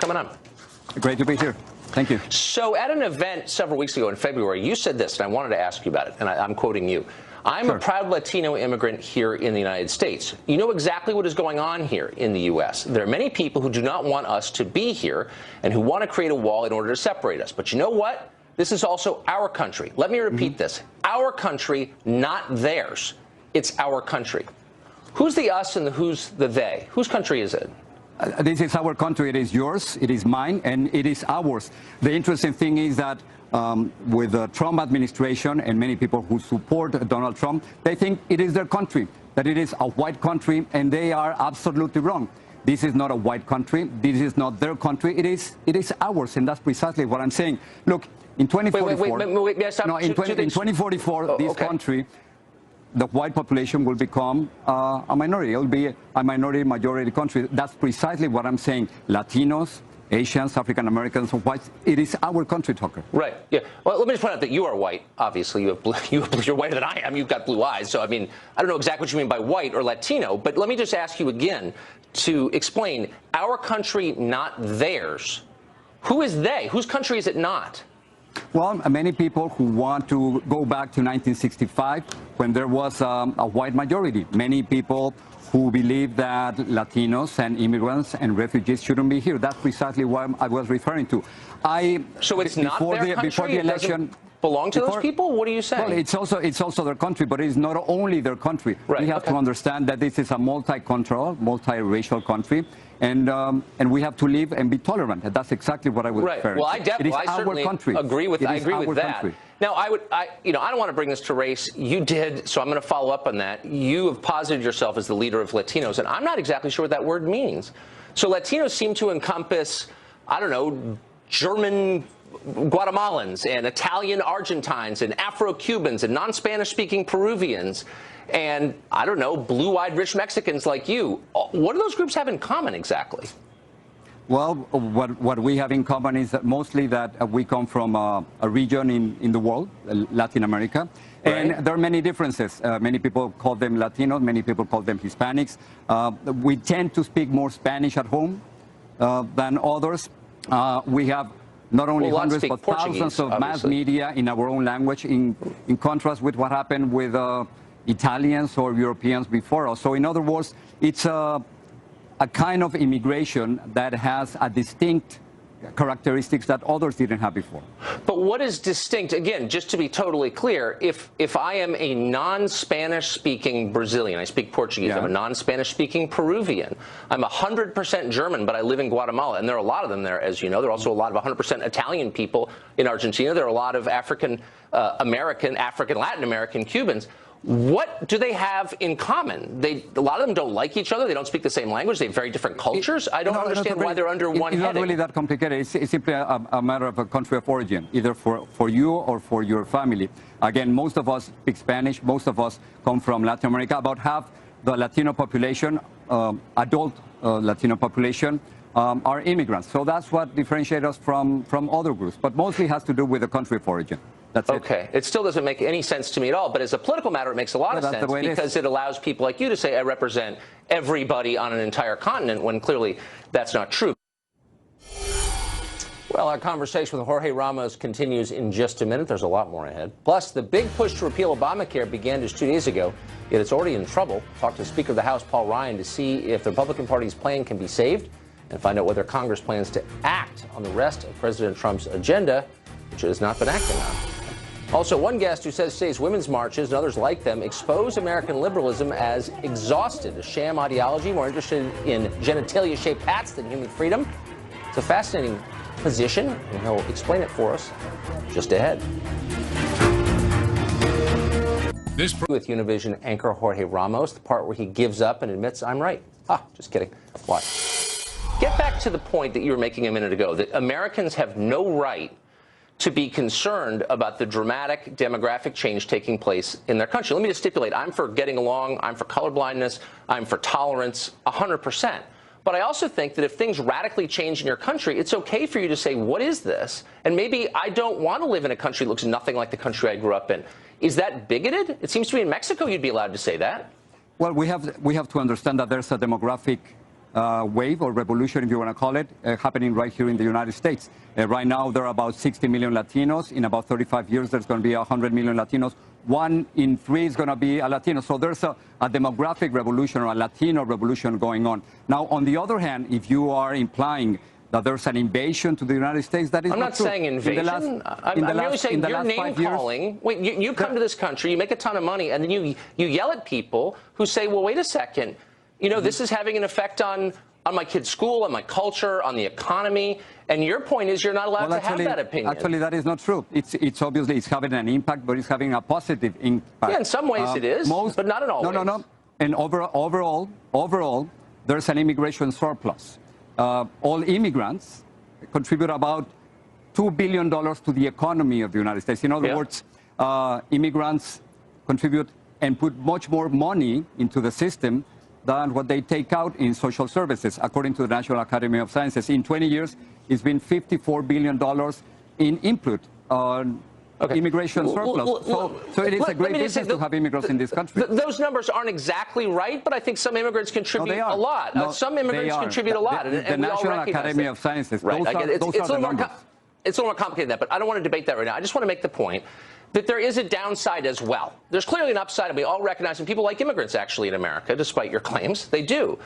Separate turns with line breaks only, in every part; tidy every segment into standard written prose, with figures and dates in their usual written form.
Coming on.
Great to be here. Thank you.
So at an event several weeks ago in February, you said this, and I wanted to ask you about it, and I'm quoting you. I'm
Sure.
a proud Latino immigrant here in the United States. You know exactly what is going on here in the U.S. There are many people who do not want us to be here and who want to create a wall in order to separate us. But you know what? This is also our country. Let me repeat this. Our country, not theirs. It's our country. Who's the us and who's the they? Whose country is it?
This is our country. It is yours. It is mine, and it is ours. The interesting thing is that with the Trump administration and many people who support Donald Trump, they think it is their country, that it is a white country, and they are absolutely wrong. This is not a white country. This is not their country. It is ours, and that's precisely what I'm saying. Look, in 2044, in 2044, this country, the white population will become a minority. It will be a majority country. That's precisely what I'm saying. Latinos, Asians, African Americans, whites. It is our country, Tucker.
Right. Yeah. Well, let me just point out that you are white. Obviously, you're whiter than I am. You've got blue eyes. So, I mean, I don't know exactly what you mean by white or Latino, but let me just ask you again to explain our country, not theirs. Who is they? Whose country is it not?
Well, many people who want to go back to 1965 when there was a white majority. Many people who believe that Latinos and immigrants and refugees shouldn't be here. That's precisely what I was referring to.
So it's not their country?
Before the election,
belong to those people? What are you saying?
Well, it's also their country, but it's not only their country.
Right,
we have to understand that this is a multicultural, multiracial country, and we have to live and be tolerant. And that's exactly what I was referring to.
Well, I certainly agree with that.
Country.
Now, I don't want to bring this to race. You did, so I'm going to follow up on that. You have posited yourself as the leader of Latinos, and I'm not exactly sure what that word means. So Latinos seem to encompass, I don't know, German Guatemalans and Italian Argentines and Afro-Cubans and non-Spanish speaking Peruvians and, I don't know, blue-eyed rich Mexicans like you. What do those groups have in common exactly?
Well, what we have in common is that mostly that we come from a region in the world, Latin America, and there are many differences. Many people call them Latinos, many people call them Hispanics. We tend to speak more Spanish at home than others. We have not only hundreds but thousands of mass media in our own language, in contrast with what happened with Italians or Europeans before us. So in other words, it's a kind of immigration that has a distinct characteristics that others didn't have before.
But what is distinct, again, just to be totally clear, if I am a non-Spanish speaking Brazilian, I speak Portuguese, I'm a non-Spanish speaking Peruvian, I'm 100% German, but I live in Guatemala, and there are a lot of them there, as you know. There are also a lot of 100% Italian people in Argentina. There are a lot of African Latin American Cubans. What do they have in common? A lot of them don't like each other. They don't speak the same language. They have very different cultures. I don't understand why they're under one heading.
It's not really that complicated. It's simply a matter of a country of origin, either for you or for your family. Again, most of us speak Spanish. Most of us come from Latin America. About half the Latino population, adult Latino population, are immigrants. So that's what differentiates us from other groups. But mostly has to do with the country of origin. That's
okay. It still doesn't make any sense to me at all. But as a political matter, it makes a lot of sense because it allows people like you to say, I represent everybody on an entire continent, when clearly that's not true. Well, our conversation with Jorge Ramos continues in just a minute. There's a lot more ahead. Plus, the big push to repeal Obamacare began just 2 days ago, yet it's already in trouble. Talk to Speaker of the House, Paul Ryan, to see if the Republican Party's plan can be saved and find out whether Congress plans to act on the rest of President Trump's agenda, which it has not been acting on. Also, one guest who says today's women's marches and others like them expose American liberalism as exhausted, a sham ideology more interested in genitalia-shaped hats than human freedom. It's a fascinating position, and he'll explain it for us just ahead. With Univision anchor Jorge Ramos, the part where he gives up and admits, I'm right. Just kidding. Why? Get back to the point that you were making a minute ago, that Americans have no right to be concerned about the dramatic demographic change taking place in their country. Let me just stipulate, I'm for getting along, I'm for colorblindness, I'm for tolerance, 100%. But I also think that if things radically change in your country, it's okay for you to say, what is this? And maybe I don't want to live in a country that looks nothing like the country I grew up in. Is that bigoted? It seems to me in Mexico you'd be allowed to say that.
Well, we have to understand that there's a demographic wave or revolution, if you want to call it, happening right here in the United States. Right now, there are about 60 million Latinos. In about 35 years, there's going to be 100 million Latinos. 1 in 3 is going to be a Latino. So there's a demographic revolution or a Latino revolution going on. Now, on the other hand, if you are implying that there's an invasion to the United States, that is
I'm not saying invasion. I'm merely saying you're name-calling. Wait, you come to this country, you make a ton of money, and then you yell at people who say, well, wait a second, you know, this is having an effect on my kid's school, on my culture, on the economy, and your point is you're not allowed to have that opinion.
Actually, that is not true. It's obviously it's having an impact, but it's having a positive impact.
Yeah, in some ways it is, but not in all ways.
No. And overall, there's an immigration surplus. All immigrants contribute about $2 billion to the economy of the United States. In other words, immigrants contribute and put much more money into the system than what they take out in social services, according to the National Academy of Sciences. In 20 years, it's been $54 billion in input on immigration surplus. So it is a great business to have immigrants in this country.
Those numbers aren't exactly right, but I think some immigrants contribute a lot. Some immigrants contribute a lot.
The National Academy of Sciences, those are the numbers.
It's a little more complicated than that, but I don't want to debate that right now. I just want to make the point that there is a downside as well. There's clearly an upside, and we all recognize, and people like immigrants actually in America, despite your claims. They do.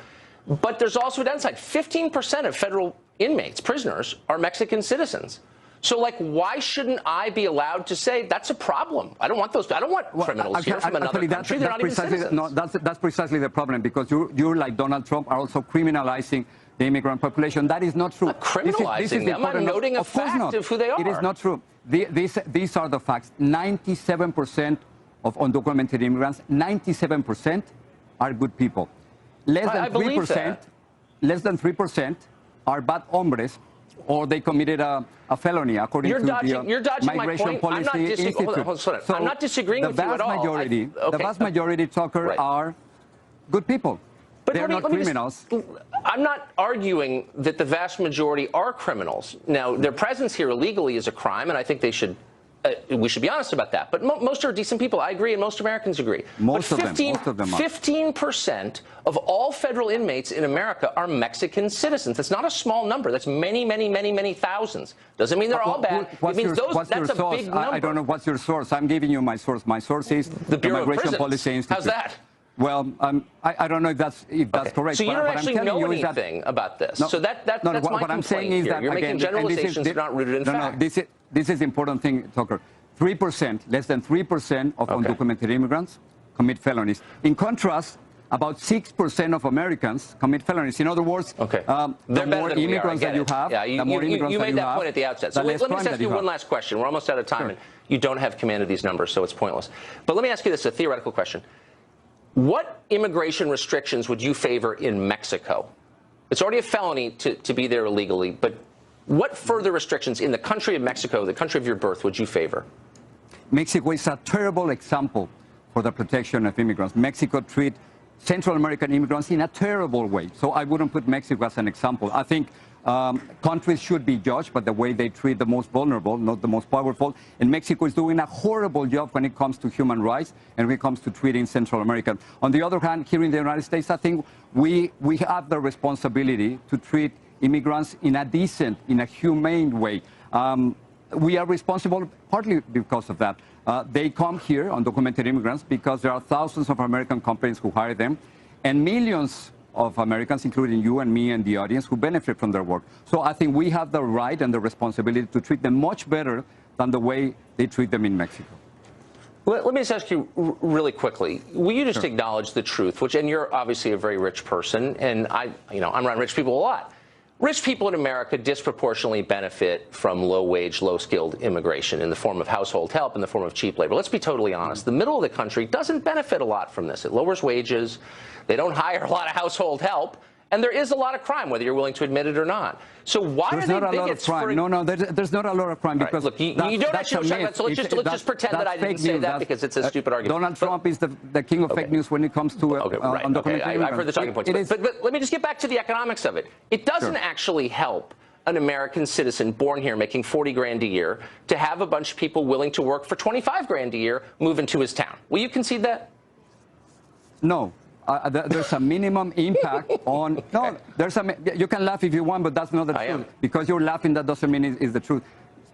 But there's also a downside. 15% of federal inmates, prisoners, are Mexican citizens. So, like, why shouldn't I be allowed to say that's a problem? I don't want those. I don't want criminals here from another country. They're not even citizens.
No, that's precisely the problem, because you, like Donald Trump, are also criminalizing the immigrant population. That is not true.
I'm not criminalizing them. I'm noting a fact of who they are.
It is not true. These are the facts. 97% of undocumented immigrants, 97% are good people. Less than 3% are bad hombres, or they committed a felony, according to the Migration Policy Institute.
I'm not disagreeing with you at all.
The vast majority, Tucker, are good people. They're not criminals.
I'm not arguing that the vast majority are criminals. Now, their presence here illegally is a crime, and I think we should be honest about that. But most are decent people. I agree, and most Americans agree.
Most of them are.
15% of all federal inmates in America are Mexican citizens. That's not a small number. That's many, many, many, many thousands. Doesn't mean they're all bad. It means that's a big number.
I don't know what's your source. I'm giving you my source. My source is
the Migration Policy Institute. How's that?
Well, I don't know if that's correct.
So you don't actually know anything about this. So that's my
what I'm saying is that,
you're making generalizations that are not rooted in fact.
This is important thing, Tucker. 3%, less than 3% of undocumented immigrants commit felonies. In contrast, about 6% of Americans commit felonies. In other words, the more immigrants that you have, the more immigrants that you have.
You made that point at the outset. So let me just ask you one last question. We're almost out of time, and you don't have command of these numbers, so it's pointless. But let me ask you this, a theoretical question. What immigration restrictions would you favor in Mexico? It's already a felony to be there illegally, but what further restrictions in the country of Mexico, the country of your birth, would you favor?
Mexico is a terrible example for the protection of immigrants. Mexico treats Central American immigrants in a terrible way. So I wouldn't put Mexico as an example. I think countries should be judged by the way they treat the most vulnerable, not the most powerful. And Mexico is doing a horrible job when it comes to human rights and when it comes to treating Central Americans. On the other hand, here in the United States, I think we have the responsibility to treat immigrants in a decent, in a humane way. We are responsible partly because of that. They come here, undocumented immigrants, because there are thousands of American companies who hire them, and millions of Americans, including you and me and the audience, who benefit from their work. So I think we have the right and the responsibility to treat them much better than the way they treat them in Mexico.
Let me just ask you really quickly. Will you just acknowledge the truth, and you're obviously a very rich person, and I'm around rich people a lot. Rich people in America disproportionately benefit from low-wage, low-skilled immigration in the form of household help, in the form of cheap labor. Let's be totally honest. The middle of the country doesn't benefit a lot from this. It lowers wages. They don't hire a lot of household help. And there is a lot of crime, whether you're willing to admit it or not. So why are they bigots for...
No, there's not a lot of crime because...
Look, you don't actually know that, so let's just pretend that I didn't say that because it's a stupid argument.
Donald Trump is the king of fake news when it comes to
I've heard the talking points. But let me just get back to the economics of it. It doesn't actually help an American citizen born here making 40 grand a year to have a bunch of people willing to work for 25 grand a year move into his town. Will you concede that?
No. there's a minimum impact on. No, you can laugh if you want, but that's not the truth. Because you're laughing, that doesn't mean it's the truth.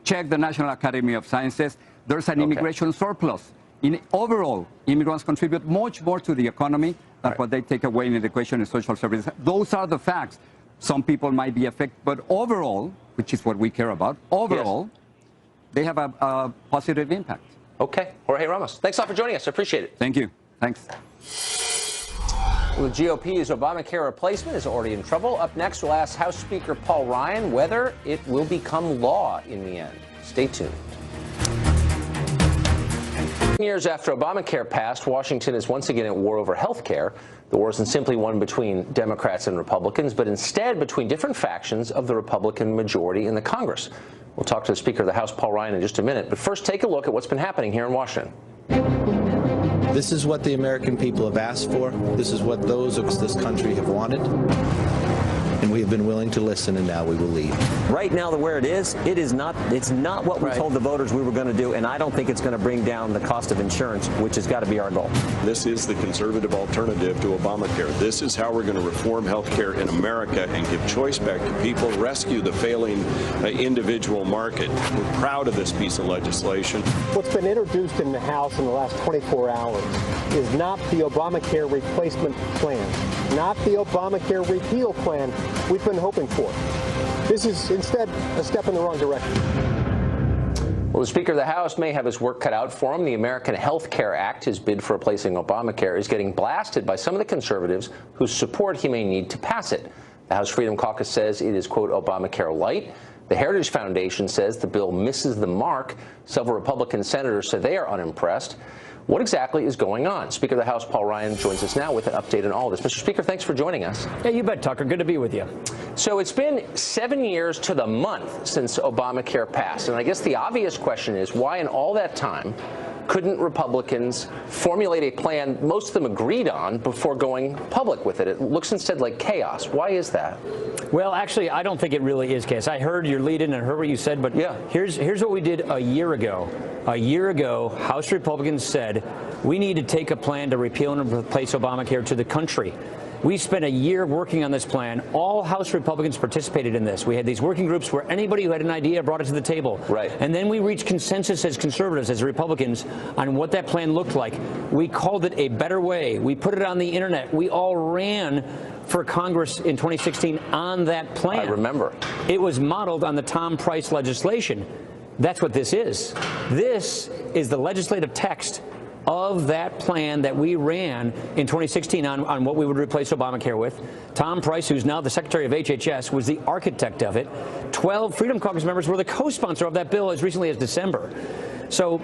Check the National Academy of Sciences. There's an immigration surplus. Overall, immigrants contribute much more to the economy than what they take away in education and social services. Those are the facts. Some people might be affected, but overall, which is what we care about, overall, they have a positive impact.
Okay. Jorge Ramos, thanks a lot for joining us. I appreciate it.
Thank you. Thanks.
Well, the GOP's Obamacare replacement is already in trouble. Up next, we'll ask House Speaker Paul Ryan whether it will become law in the end. Stay tuned. Years after Obamacare passed, Washington is once again at war over health care. The war isn't simply one between Democrats and Republicans, but instead between different factions of the Republican majority in the Congress. We'll talk to the Speaker of the House, Paul Ryan, in just a minute. But first, take a look at what's been happening here in Washington.
This is what the American people have asked for. This is what those of this country have wanted. And we have been willing to listen, and now we will lead.
Right now, where it is, it's not what we told the voters we were going to do, and I don't think it's going to bring down the cost of insurance, which has got to be our goal.
This is the conservative alternative to Obamacare. This is how we're going to reform health care in America and give choice back to people, rescue the failing individual market. We're proud of this piece of legislation.
What's been introduced in the House in the last 24 hours is not the Obamacare replacement plan, not the Obamacare repeal plan we've been hoping for. This is instead a step in the wrong direction.
Well, the Speaker of the House may have his work cut out for him. The American Health Care Act, his bid for replacing Obamacare, is getting blasted by some of the conservatives whose support he may need to pass it. The House Freedom Caucus says it is, quote, Obamacare light. The Heritage Foundation says the bill misses the mark. Several Republican senators say they are unimpressed. What exactly is going on? Speaker of the House Paul Ryan joins us now with an update on all this. Mr. Speaker, thanks for joining us.
Yeah, you bet, Tucker. Good to be with you.
So it's been 7 years to the month since Obamacare passed. And I guess the obvious question is, why in all that time couldn't Republicans formulate a plan most of them agreed on before going public with it? It looks instead like chaos. Why is that?
Well, actually, I don't think it really is chaos. I heard your lead-in and heard what you said, but here's what we did a year ago. A year ago, House Republicans said we need to take a plan to repeal and replace Obamacare to the country. We spent a year working on this plan. All House Republicans participated in this. We had these working groups where anybody who had an idea brought it to the table.
Right.
And then we reached consensus as conservatives, as Republicans, on what that plan looked like. We called it a better way. We put it on the internet. We all ran for Congress in 2016 on that plan.
I remember.
It was modeled on the Tom Price legislation. That's what this is. This is the legislative text of that plan that we ran in 2016 on what we would replace Obamacare with. Tom Price, who's now the Secretary of HHS, was the architect of it. 12 Freedom Caucus members were the co-sponsor of that bill as recently as December. So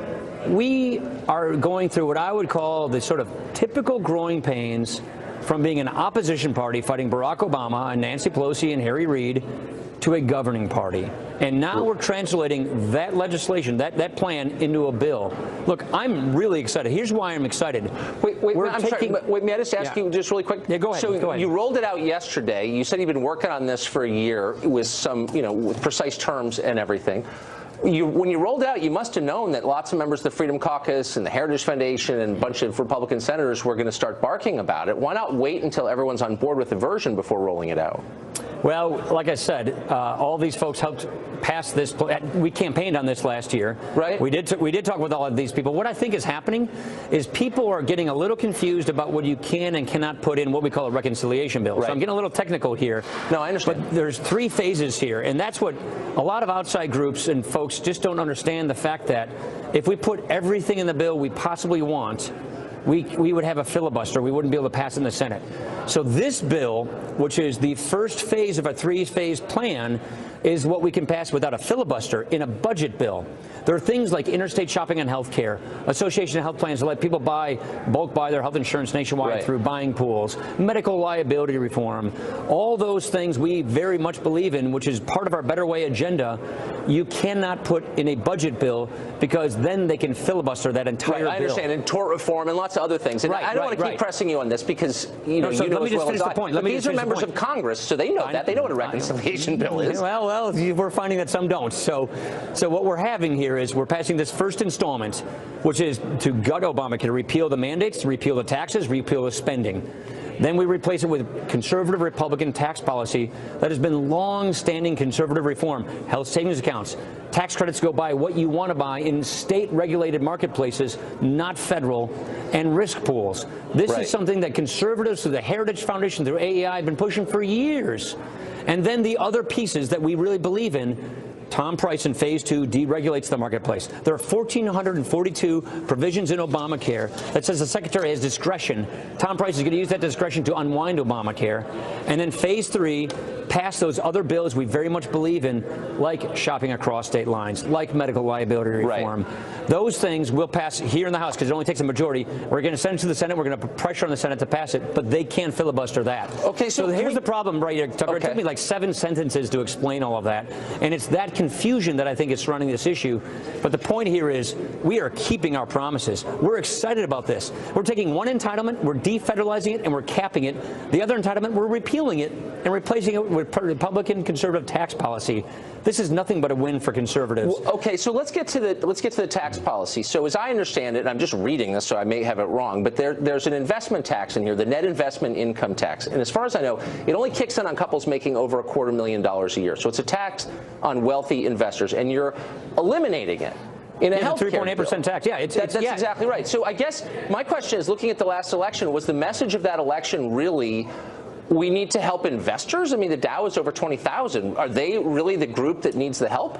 we are going through what I would call the sort of typical growing pains from being an opposition party fighting Barack Obama and Nancy Pelosi and Harry Reid to a governing party. And now we're translating that legislation, that plan, into a bill. Look, I'm really excited. Here's why I'm excited.
Wait, may I just ask you just really quick?
Yeah, go ahead.
So you rolled it out yesterday. You said you've been working on this for a year with some, with precise terms and everything. When you rolled out, you must have known that lots of members of the Freedom Caucus and the Heritage Foundation and a bunch of Republican senators were going to start barking about it. Why not wait until everyone's on board with the version before rolling it out?
Well, like I said, all these folks helped pass this. We campaigned on this last year.
Right.
We did talk with all of these people. What I think is happening is people are getting a little confused about what you can and cannot put in what we call a reconciliation bill.
Right.
So I'm getting a little technical here.
No, I understand.
But there's 3 phases here, and that's what a lot of outside groups and folks just don't understand, the fact that if we put everything in the bill we possibly want, we would have a filibuster. We wouldn't be able to pass it in the Senate. So this bill, which is the first phase of a 3-phase plan, is what we can pass without a filibuster in a budget bill. There are things like interstate shopping on health care, association of health plans to let people bulk buy their health insurance nationwide through buying pools, medical liability reform, all those things we very much believe in, which is part of our Better Way agenda. You cannot put in a budget bill because then they can filibuster that entire bill.
I understand. And tort reform and lots to other things. And I don't want to keep pressing you on this because you know as well as I. But these are members of Congress, so they know that. They know what a reconciliation bill is.
Well, we're finding that some don't. So what we're having here is we're passing this first installment, which is to gut Obamacare, repeal the mandates, repeal the taxes, repeal the spending. Then we replace it with conservative Republican tax policy that has been long-standing conservative reform. Health savings accounts. Tax credits go by what you want to buy in state-regulated marketplaces, not federal, and risk pools. This is something that conservatives through the Heritage Foundation, through AEI, have been pushing for years. And then the other pieces that we really believe in, Tom Price in Phase 2 deregulates the marketplace. There are 1,442 provisions in Obamacare that says the Secretary has discretion. Tom Price is going to use that discretion to unwind Obamacare. And then Phase 3, pass those other bills we very much believe in, like shopping across state lines, like medical liability reform. Those things will pass here in the House because it only takes a majority. We're going to send it to the Senate. We're going to put pressure on the Senate to pass it, but they can't filibuster that.
Okay,
so here's the problem right here, Tucker. It took me like 7 sentences to explain all of that, and it's that confusion that I think is surrounding this issue. But the point here is we are keeping our promises. We're excited about this. We're taking one entitlement, we're defederalizing it, and we're capping it. The other entitlement, we're repealing it and replacing it with Republican conservative tax policy. This is nothing but a win for conservatives.
Well, okay, so let's get to the tax policy. So as I understand it, and I'm just reading this, so I may have it wrong, but there's an investment tax in here, the net investment income tax. And as far as I know, it only kicks in on couples making over $250,000 a year. So it's a tax on wealthy investors, and you're eliminating it. In a health
3.8% tax. Yeah,
that's exactly right. So I guess my question is, looking at the last election, was the message of that election really, we need to help investors? I mean, the Dow is over 20,000. Are they really the group that needs the help?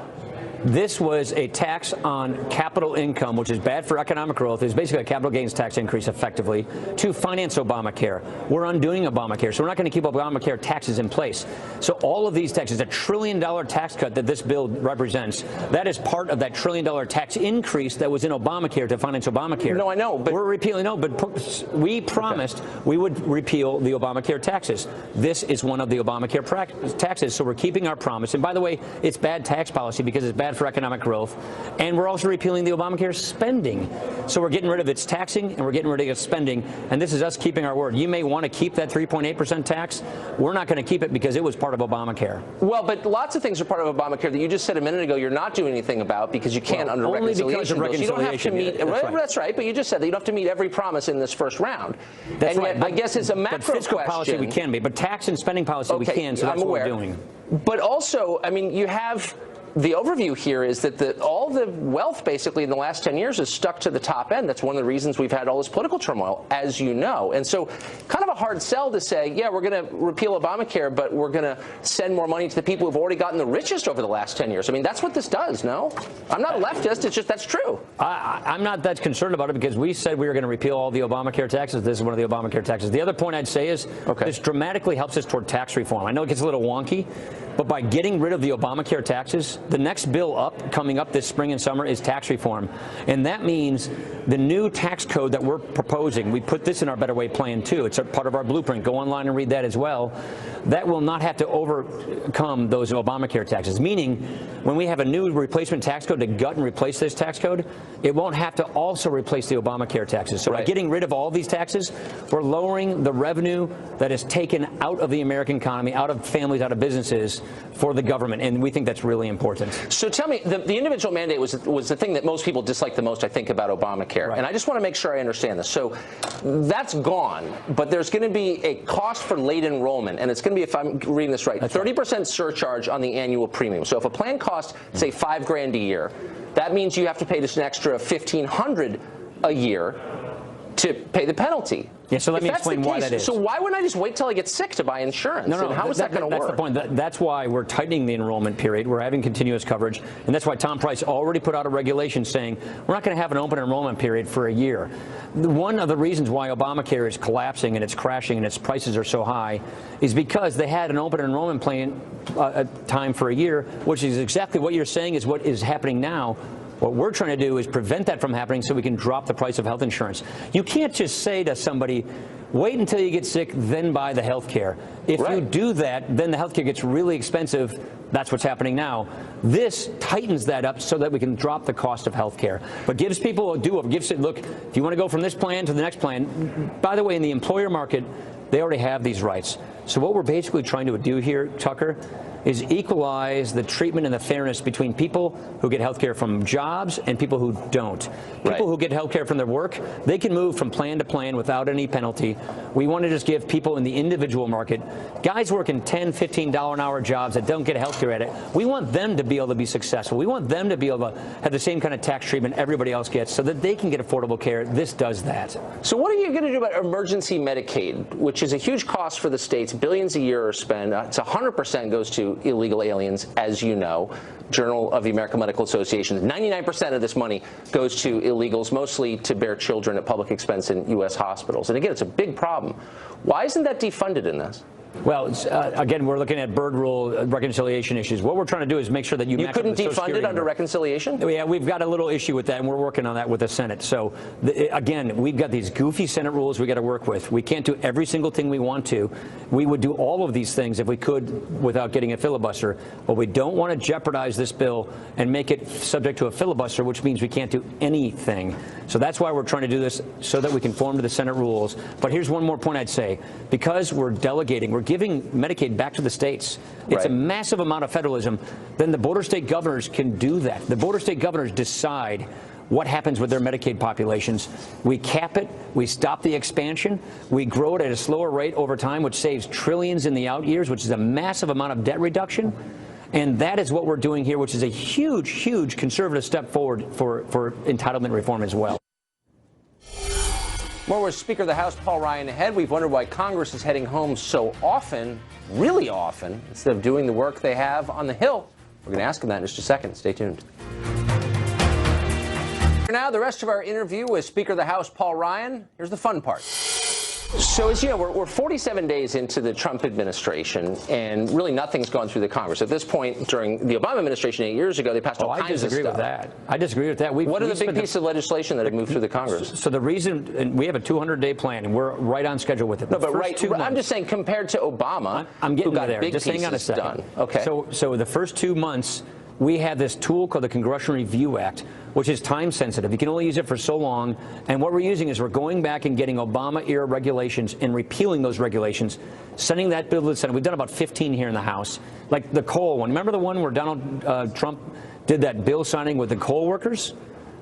This was a tax on capital income, which is bad for economic growth. It's basically a capital gains tax increase, effectively, to finance Obamacare. We're undoing Obamacare, so we're not going to keep Obamacare taxes in place. So all of these taxes, $1 trillion tax cut that this bill represents, that is part of that $1 trillion tax increase that was in Obamacare to finance Obamacare.
No, I know, but
we're repealing. No, but we promised we would repeal the Obamacare taxes. This is one of the Obamacare taxes, so we're keeping our promise. And by the way, it's bad tax policy because it's bad for economic growth, and we're also repealing the Obamacare spending. So we're getting rid of its taxing and we're getting rid of its spending, and this is us keeping our word. You may want to keep that 3.8% tax. We're not going to keep it because it was part of Obamacare.
Well, but lots of things are part of Obamacare that you just said a minute ago you're not doing anything about because you can't under reconciliation bills. You don't have to meet. That's right, but you just said that you don't have to meet every promise in this first round.
That's right.
Yet, I guess it's a macro
but fiscal
question.
Policy we can be, but tax and spending policy we can. So that's what we're doing.
But also, I mean, you have. The overview here is that all the wealth basically in the last 10 years is stuck to the top end. That's one of the reasons we've had all this political turmoil, as you know. And so kind of a hard sell to say, yeah, we're going to repeal Obamacare, but we're going to send more money to the people who've already gotten the richest over the last 10 years. I mean, that's what this does, no? I'm not a leftist. It's just that's true.
I'm not that concerned about it because we said we were going to repeal all the Obamacare taxes. This is one of the Obamacare taxes. The other point I'd say is this dramatically helps us toward tax reform. I know it gets a little wonky, but by getting rid of the Obamacare taxes, the next bill coming up this spring and summer is tax reform. And that means the new tax code that we're proposing, we put this in our Better Way plan too. It's a part of our blueprint. Go online and read that as well. That will not have to overcome those Obamacare taxes, meaning when we have a new replacement tax code to gut and replace this tax code, it won't have to also replace the Obamacare taxes. So by getting rid of all these taxes, we're lowering the revenue that is taken out of the American economy, out of families, out of businesses for the government, and we think that's really important.
So tell me, the individual mandate was the thing that most people dislike the most, I think, about Obamacare. And I just want to make sure I understand this. So that's gone, but there's going to be a cost for late enrollment, and it's going to be, if I'm reading this right, 30% surcharge on the annual premium. So if a plan costs, say, $5,000 a year, that means you have to pay just an extra $1,500 a year to pay the penalty.
Yeah, so let me explain why that is.
So why wouldn't I just wait till I get sick to buy insurance?
No,
how is that going to work?
That's the point. That's why we're tightening the enrollment period. We're having continuous coverage, and that's why Tom Price already put out a regulation saying we're not going to have an open enrollment period for a year. One of the reasons why Obamacare is collapsing and it's crashing and its prices are so high is because they had an open enrollment plan time for a year, which is exactly what you're saying is what is happening now. What we're trying to do is prevent that from happening so we can drop the price of health insurance. You can't just say to somebody, Wait until you get sick, then buy the health care. If you do that, then the health care gets really expensive. That's what's happening now. This tightens that up so that we can drop the cost of health care, but gives people a do-over. Gives it, look, if you want to go from this plan to the next plan, by the way, in the employer market, they already have these rights. So what we're basically trying to do here, Tucker, is equalize the treatment and the fairness between people who get health care from jobs and people who don't. People who get health care from their work, they can move from plan to plan without any penalty. We want to just give people in the individual market, guys working $10, $15 an hour jobs that don't get health care at it, we want them to be able to be successful. We want them to be able to have the same kind of tax treatment everybody else gets so that they can get affordable care. This does that.
So what are you going to do about emergency Medicaid, which is a huge cost for the states? Billions a year are spent. It's 100% goes to illegal aliens, as you know. Journal of the American Medical Association, 99% of this money goes to illegals, mostly to bear children at public expense in U.S. hospitals. And again, it's a big problem. Why isn't that defunded in this?
Well, again, we're looking at Byrd rule reconciliation issues. What we're trying to do is make sure that you
couldn't defund it under reconciliation?
Yeah, we've got a little issue with that, and we're working on that with the Senate. So, again, we've got these goofy Senate rules we got to work with. We can't do every single thing we want to. We would do all of these things if we could without getting a filibuster, but we don't want to jeopardize this bill and make it subject to a filibuster, which means we can't do anything. So that's why we're trying to do this, so that we conform to the Senate rules. But here's one more point I'd say. Because we're delegating, we're giving Medicaid back to the states. It's a massive amount of federalism. Then the border state governors can do that. The border state governors decide what happens with their Medicaid populations. We cap it. We stop the expansion. We grow it at a slower rate over time, which saves trillions in the out years, which is a massive amount of debt reduction. And that is what we're doing here, which is a huge, huge conservative step forward for entitlement reform as well.
More with Speaker of the House Paul Ryan ahead. We've wondered why Congress is heading home so often, really often, instead of doing the work they have on the Hill. We're going to ask him that in just a second. Stay tuned. For now, the rest of our interview with Speaker of the House Paul Ryan. Here's the fun part. So, as you know, we're 47 days into the Trump administration, and really nothing's gone through the Congress. At this point, during the Obama administration 8 years ago, they passed all kinds of stuff.
I disagree with that.
What are the big pieces of legislation that have moved through the Congress?
So the reason, and we have a 200-day plan, and we're right on schedule with it.
No, but I'm just saying, compared to Obama,
I'm getting
who got
there.
big
Just hang on a second.
Done. Okay.
So the first 2 months, we had this tool called the Congressional Review Act, which is time sensitive. You can only use it for so long. And what we're using is we're going back and getting Obama-era regulations and repealing those regulations, sending that bill to the Senate. We've done about 15 here in the House. Like the coal one. Remember the one where Donald Trump did that bill signing with the coal workers?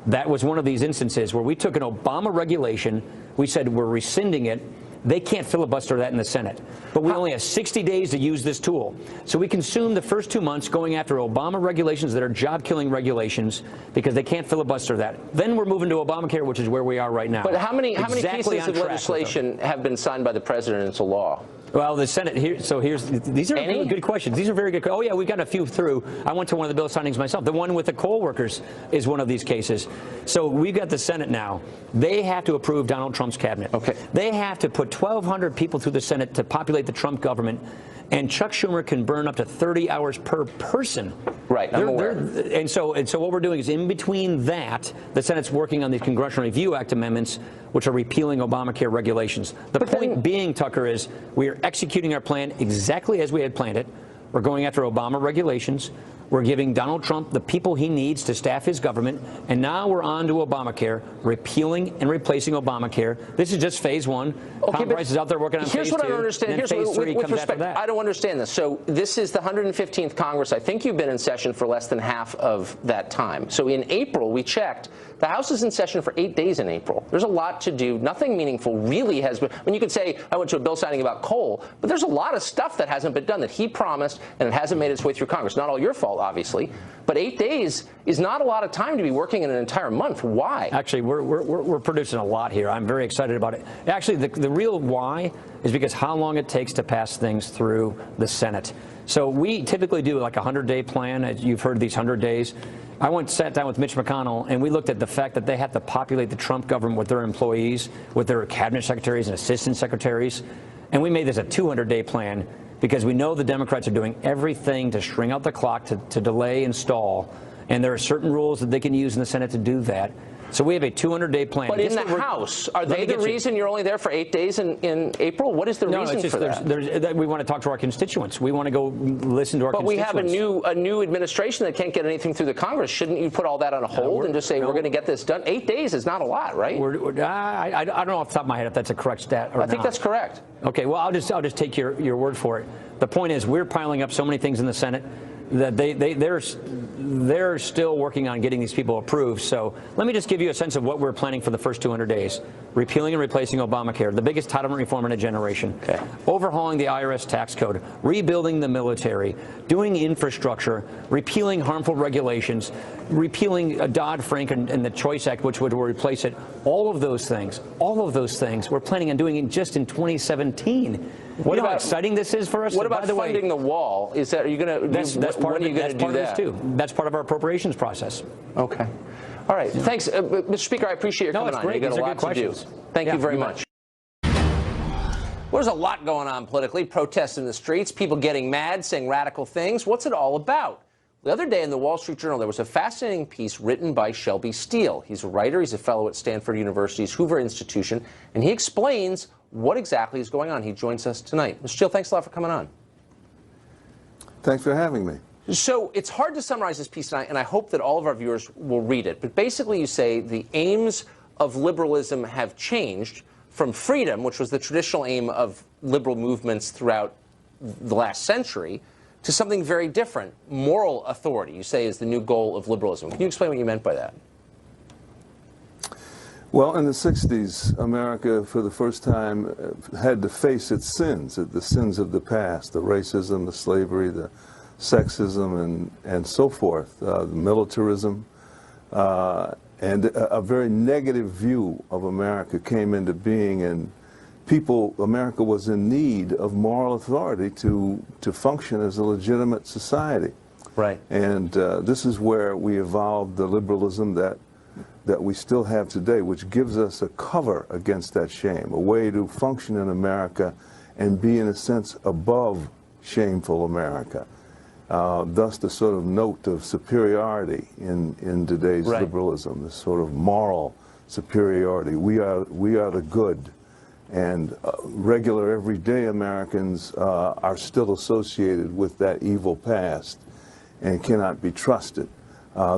That was one of these instances where we took an Obama regulation, we said we're rescinding it. They can't filibuster that in the Senate. But we only have 60 days to use this tool. So we consume the first 2 months going after Obama regulations that are job-killing regulations because they can't filibuster that. Then we're moving to Obamacare, which is where we are right now.
But how many pieces of legislation have been signed by the president into law?
Well, the Senate here. So these are really good questions. These are very good. Oh yeah, we've got a few through. I went to one of the bill signings myself. The one with the coal workers is one of these cases. So we've got the Senate now. They have to approve Donald Trump's cabinet. Okay. They have to put 1,200 people through the Senate to populate the Trump government. And Chuck Schumer can burn up to 30 hours per person.
Right, I'm aware.
And so what we're doing is in between that, the Senate's working on these Congressional Review Act amendments, which are repealing Obamacare regulations. The point being, Tucker, is we are executing our plan exactly as we had planned it. We're going after Obama regulations. We're giving Donald Trump the people he needs to staff his government. And now we're on to Obamacare, repealing and replacing Obamacare. This is just phase one.
Okay,
Tom Price is out there working on phase two.
Here's what I don't understand.
Here's phase three comes after that.
I don't understand this. So this is the 115th Congress. I think you've been in session for less than half of that time. So in April, we checked. The House is in session for 8 days in April. There's a lot to do. Nothing meaningful really has been. I mean, you could say I went to a bill signing about coal, but there's a lot of stuff that hasn't been done that he promised, and it hasn't made its way through Congress. Not all your fault, obviously, but 8 days is not a lot of time to be working in an entire month. Why?
Actually, we're producing a lot here. I'm very excited about it. Actually, the real why is because how long it takes to pass things through the Senate. So we typically do like a 100-day plan. As you've heard, these 100 days. I sat down with Mitch McConnell, and we looked at the fact that they have to populate the Trump government with their employees, with their cabinet secretaries and assistant secretaries. And we made this a 200-day plan because we know the Democrats are doing everything to string out the clock, to delay and stall. And there are certain rules that they can use in the Senate to do that. So we have a 200-day plan.
But in the House, are they the reason you're only there for 8 days in April? What is the reason for that?
We want to talk to our constituents. We want to go listen to our constituents.
But we have a new administration that can't get anything through the Congress. Shouldn't you put all that on a hold and just say we're going to get this done? 8 days is not a lot, right?
I don't know off the top of my head if that's a correct stat or not.
I think that's correct.
Okay, well, I'll just take your word for it. The point is, we're piling up so many things in the Senate that they're still working on getting these people approved. So let me just give you a sense of what we're planning for the first 200 days. Repealing and replacing Obamacare, the biggest entitlement reform in a generation. Okay. Overhauling the IRS tax code, rebuilding the military, doing infrastructure, repealing harmful regulations, repealing Dodd-Frank and the Choice Act, which would replace it. All of those things, we're planning on doing it just in 2017. What about how exciting this is for us?
What about funding the wall? Is that, are you going to?
That's part of this too. That's part of our appropriations process.
Okay. All right. Thanks, Mr. Speaker. I appreciate your coming on.
Great.
You got a lot to do. Thank you very much. Well, there's a lot going on politically. Protests in the streets, people getting mad, saying radical things. What's it all about? The other day in the Wall Street Journal, there was a fascinating piece written by Shelby Steele. He's a writer. He's a fellow at Stanford University's Hoover Institution, and he explains what exactly is going on. He joins us tonight. Mr. Steele, thanks a lot for coming on.
Thanks for having me.
So it's hard to summarize this piece tonight, and I hope that all of our viewers will read it. But basically you say the aims of liberalism have changed from freedom, which was the traditional aim of liberal movements throughout the last century, to something very different. Moral authority, you say, is the new goal of liberalism. Can you explain what you meant by that?
Well, in the 60s, America, for the first time, had to face its sins, the sins of the past, the racism, the slavery, the sexism, and so forth, the militarism, and a very negative view of America came into being, and America was in need of moral authority to function as a legitimate society.
Right.
And this is where we evolved the liberalism that we still have today, which gives us a cover against that shame, a way to function in America and be, in a sense, above shameful America. Thus the sort of note of superiority in today's liberalism, this sort of moral superiority. We are the good. And regular, everyday Americans are still associated with that evil past and cannot be trusted.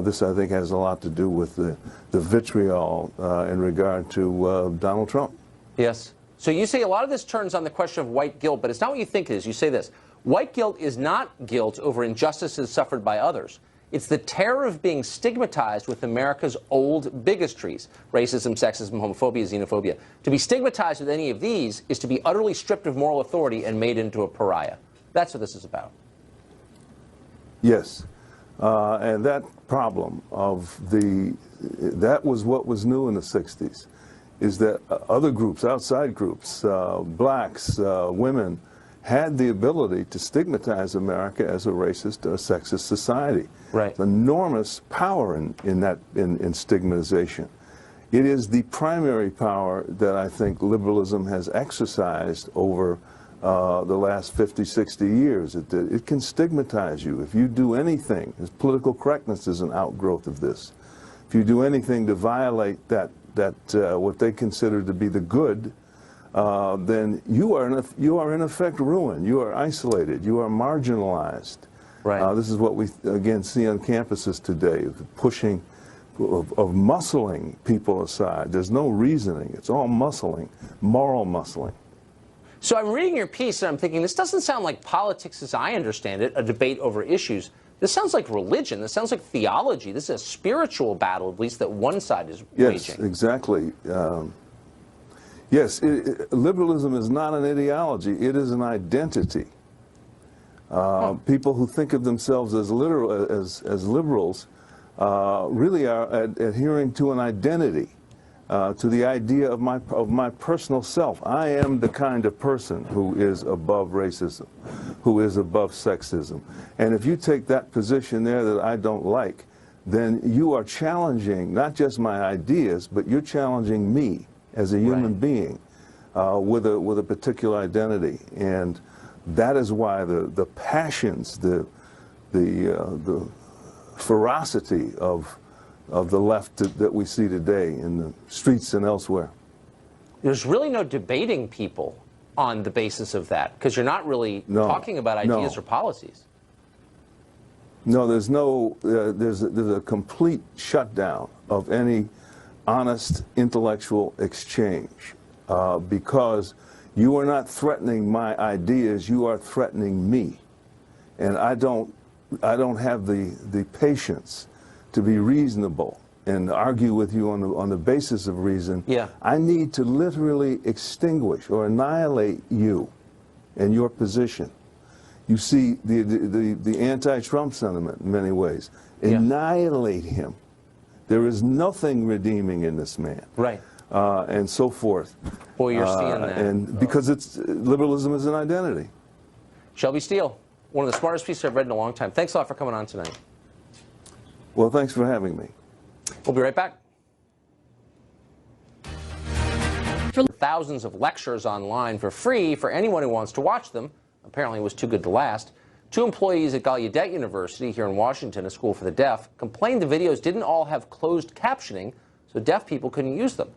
This, I think, has a lot to do with the vitriol in regard to Donald Trump.
Yes. So you say a lot of this turns on the question of white guilt, but it's not what you think it is. You say this: white guilt is not guilt over injustices suffered by others. It's the terror of being stigmatized with America's old bigotries: racism, sexism, homophobia, xenophobia. To be stigmatized with any of these is to be utterly stripped of moral authority and made into a pariah. That's what this is about.
Yes. And that problem that was what was new in the 60s, is that other groups, outside groups, blacks, women, had the ability to stigmatize America as a racist or sexist society.
Right.
Enormous power in stigmatization. It is the primary power that I think liberalism has exercised over the last 50, 60 years. It can stigmatize you. If you do anything, political correctness is an outgrowth of this. If you do anything to violate that what they consider to be the good, then you are in effect ruined. You are isolated. You are marginalized.
Right.
This is what we again see on campuses today: the pushing of muscling people aside. There's no reasoning. It's all muscling, moral muscling.
So I'm reading your piece and I'm thinking, this doesn't sound like politics as I understand it, a debate over issues. This sounds like religion. This sounds like theology. This is a spiritual battle, at least, that one side is waging.
Yes, exactly. Yes, liberalism is not an ideology. It is an identity. People who think of themselves as liberals really are adhering to an identity. To the idea of my personal self. I am the kind of person who is above racism, who is above sexism. And if you take that position there that I don't like, then you are challenging not just my ideas, but you're challenging me as a human being with a particular identity. And that is why the passions, the ferocity of of the left that we see today in the streets and elsewhere.
There's really no debating people on the basis of that, because you're not really talking about ideas or policies.
No, there's no, there's a complete shutdown of any honest intellectual exchange because you are not threatening my ideas, you are threatening me. And I don't have the patience to be reasonable and argue with you on the basis of reason.
Yeah.
I need to literally extinguish or annihilate you and your position. You see the anti-Trump sentiment in many ways. Annihilate him. There is nothing redeeming in this man.
Right.
And so forth.
Boy, you're seeing that.
And because liberalism is an identity.
Shelby Steele, one of the smartest pieces I've read in a long time. Thanks a lot for coming on tonight.
Well, thanks for having me.
We'll be right back. Thousands of lectures online for free for anyone who wants to watch them. Apparently it was too good to last. 2 employees at Gallaudet University here in Washington, a school for the deaf, complained the videos didn't all have closed captioning, so deaf people couldn't use them.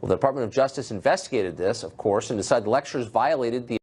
Well, the Department of Justice investigated this, of course, and decided the lectures violated the